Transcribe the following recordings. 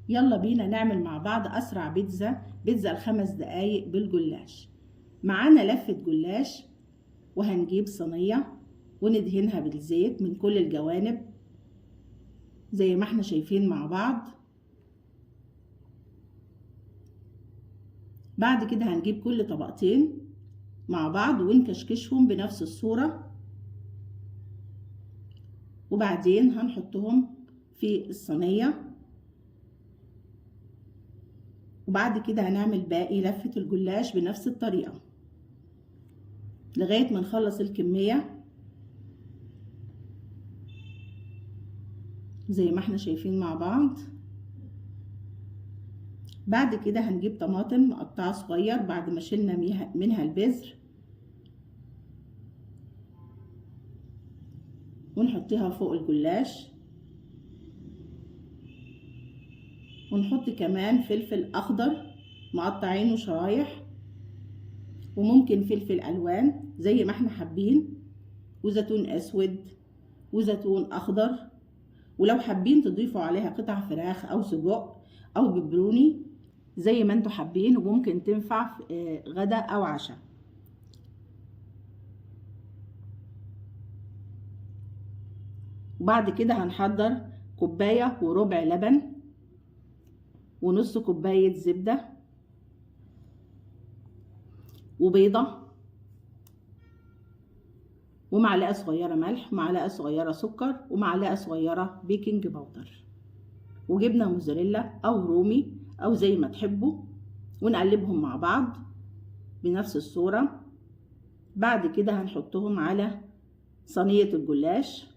يلا بينا نعمل مع بعض اسرع بيتزا ال5 دقايق بالجلاش. معانا لفة جلاش، وهنجيب صينية وندهنها بالزيت من كل الجوانب زي ما احنا شايفين مع بعض. بعد كده هنجيب كل طبقتين مع بعض ونكشكشهم بنفس الصورة، وبعدين هنحطهم في الصينية. وبعد كده هنعمل باقي لفة الجلاش بنفس الطريقة لغاية ما نخلص الكمية زي ما احنا شايفين مع بعض. بعد كده هنجيب طماطم مقطعة صغير بعد ما شلنا منها البذر، ونحطها فوق الجلاش. ونحط كمان فلفل اخضر مقطعينه شرايح، وممكن فلفل الوان زي ما احنا حابين، وزيتون اسود وزيتون اخضر، ولو حابين تضيفوا عليها قطع فراخ او سجق او ببروني زي ما انتوا حابين، وممكن تنفع في غدا او عشاء. وبعد كده هنحضر كوباية وربع لبن، ونص كوباية زبدة، وبيضة، ومعلقة صغيرة ملح، ومعلقة صغيرة سكر، ومعلقة صغيرة بيكنج باودر، وجبنة موزاريلا او رومي او زي ما تحبوا، ونقلبهم مع بعض بنفس الصورة. بعد كده هنحطهم على صينية الجلاش،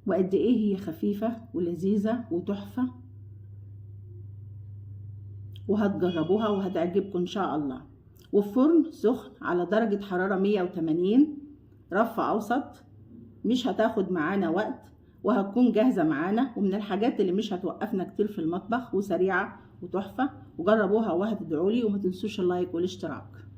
وقد ايه هي خفيفة ولذيذة وتحفة، وهتجربوها وهتعجبكم ان شاء الله. والفرن سخن على درجة حرارة 180 رف اوسط، مش هتاخد معانا وقت، وهتكون جاهزة معانا، ومن الحاجات اللي مش هتوقفنا كتير في المطبخ، وسريعة وتحفة. وجربوها وهتدعولي، وما تنسوش اللايك والاشتراك.